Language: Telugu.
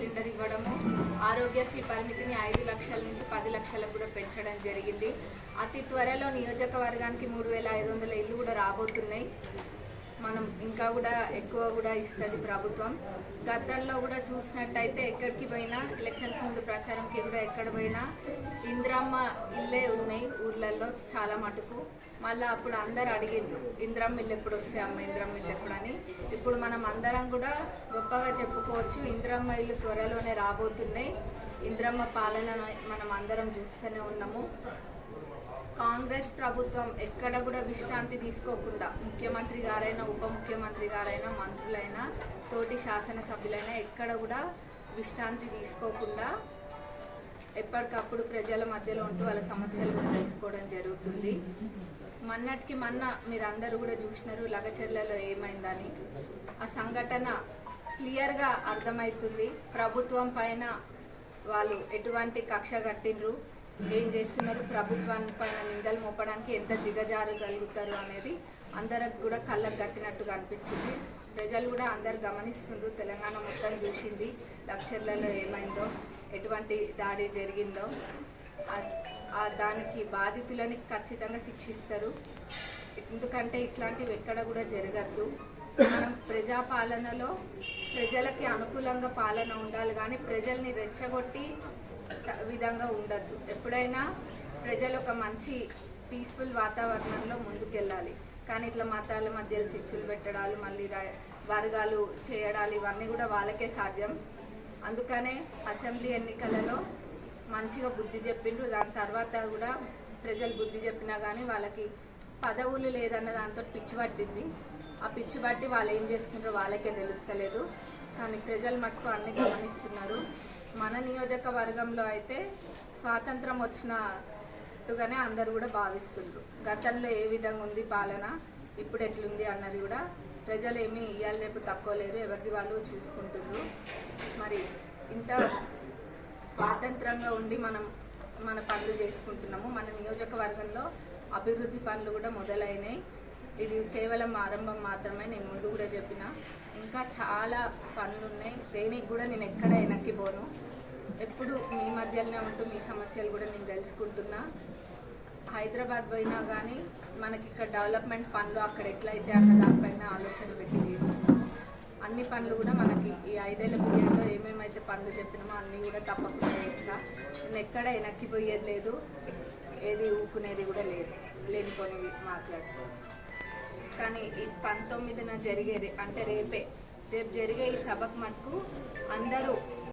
సిలిండర్ ఇవ్వడము, ఆరోగ్యశ్రీ పరిమితిని 5 లక్షల నుంచి 10 లక్షలకు కూడా పెంచడం జరిగింది. అతి త్వరలో నియోజకవర్గానికి 3500 ఇల్లు కూడా రాబోతున్నాయి. మనం ఇంకా కూడా ఎక్కువ కూడా ఇస్తుంది ప్రభుత్వం. గతంలో కూడా చూసినట్టయితే ఎక్కడికి పోయినా ఎలక్షన్స్ ముందు ప్రచారంకి కూడా ఎక్కడ పోయినా ఇంద్రమ్మ ఇల్లే ఉన్నాయి ఊర్లలో చాలా మటుకు. మళ్ళీ అప్పుడు అందరు అడిగిండ్రు ఇంద్రమ్మ ఇల్లు ఎప్పుడు వస్తాయి అమ్మ, ఇంద్రమ్మ ఇల్లు ఎప్పుడు అని. ఇప్పుడు మనం అందరం కూడా గొప్పగా చెప్పుకోవచ్చు, ఇంద్రమ్మ ఇల్లు త్వరలోనే రాబోతున్నాయి. ఇంద్రమ్మ పాలన మనం అందరం చూస్తూనే ఉన్నాము. కాంగ్రెస్ ప్రభుత్వం ఎక్కడ కూడా విశ్రాంతి తీసుకోకుండా ముఖ్యమంత్రి గారైనా, ఉప ముఖ్యమంత్రి గారైనా, మంత్రులైనా, తోటి శాసనసభ్యులైనా ఎక్కడ కూడా విశ్రాంతి తీసుకోకుండా ఎప్పటికప్పుడు ప్రజల మధ్యలో ఉంటూ వాళ్ళ సమస్యలు కూడా తెలుసుకోవడం జరుగుతుంది. మొన్నటికి మొన్న మీరందరూ కూడా చూసినారు లగచెర్లలో ఏమైందని. ఆ సంఘటన క్లియర్గా అర్థమవుతుంది. ప్రభుత్వం పైన వాళ్ళు ఎటువంటి కక్ష కట్టిండ్రు, ఏం చేస్తున్నారు, ప్రభుత్వాన్ని పైన నిందలు మోపడానికి ఎంత దిగజారగలుగుతారు అనేది అందరికి కూడా కళ్ళకు కట్టినట్టుగా అనిపించింది. ప్రజలు కూడా అందరు గమనిస్తుండ్రు. తెలంగాణ మొత్తం చూసింది లక్షర్లలో ఏమైందో, ఎటువంటి దాడి జరిగిందో. దానికి బాధితులని ఖచ్చితంగా శిక్షిస్తారు. ఎందుకంటే ఇట్లాంటివి ఎక్కడ కూడా జరగద్దు. మనం ప్రజాపాలనలో ప్రజలకి అనుకూలంగా పాలన ఉండాలి కానీ ప్రజల్ని రెచ్చగొట్టి విధంగా ఉండద్దు. ఎప్పుడైనా ప్రజలు ఒక మంచి పీస్ఫుల్ వాతావరణంలో ముందుకెళ్ళాలి. కానీ ఇట్లా మతాల మధ్యలో చిచ్చులు పెట్టడాలు, మళ్ళీ వర్గాలు చేయడాలు, ఇవన్నీ కూడా వాళ్ళకే సాధ్యం. అందుకనే అసెంబ్లీ ఎన్నికలలో మంచిగా బుద్ధి చెప్పిండ్రు. దాని తర్వాత కూడా ప్రజలు బుద్ధి చెప్పినా కానీ వాళ్ళకి పదవులు లేదన్న దాంతో పిచ్చి పట్టింది. ఆ పిచ్చి పట్టి వాళ్ళు ఏం చేస్తున్నారో వాళ్ళకే తెలుస్తలేదు. కానీ ప్రజలు మటుకు అన్ని గమనిస్తున్నారు. మన నియోజకవర్గంలో అయితే స్వాతంత్రం వచ్చినట్టుగానే అందరూ కూడా భావిస్తుండ్రు. గతంలో ఏ విధంగా ఉంది పాలన, ఇప్పుడు ఎట్లుంది అన్నది కూడా ప్రజలు ఏమీ ఇవాళ రేపు తక్కువ లేరు, ఎవరిది వాళ్ళు చూసుకుంటున్నారు. మరి ఇంత స్వాతంత్రంగా ఉండి మనం మన పనులు చేసుకుంటున్నాము. మన నియోజకవర్గంలో అభివృద్ధి పనులు కూడా మొదలైనాయి. ఇది కేవలం ఆరంభం మాత్రమే. నేను ముందు కూడా చెప్పిన ఇంకా చాలా పనులు ఉన్నాయి. దేనికి కూడా నేను ఎక్కడ వెనక్కిపోను. ఎప్పుడు మీ మధ్యలోనే ఉంటూ మీ సమస్యలు కూడా నేను తెలుసుకుంటున్నా. హైదరాబాద్ పోయినా కానీ మనకి ఇక్కడ డెవలప్మెంట్ పనులు అక్కడ ఎట్లయితే అన్న దానిపైన ఆలోచన పెట్టి చేస్తున్నాం. అన్ని పనులు కూడా మనకి ఈ 5 ఏళ్ల పీరియడ్లో ఏమేమైతే పనులు చెప్పినామో అన్నీ కూడా తప్పకుండా చేస్తా. నేను ఎక్కడ వెనక్కిపోయేది లేదు, ఏది ఊకునేది కూడా లేదు, లేనిపోనివి మాట్లాడుతూ. కానీ ఈ 19న జరిగేది అంటే రేపు జరిగే ఈ సభకు మటుకు అందరూ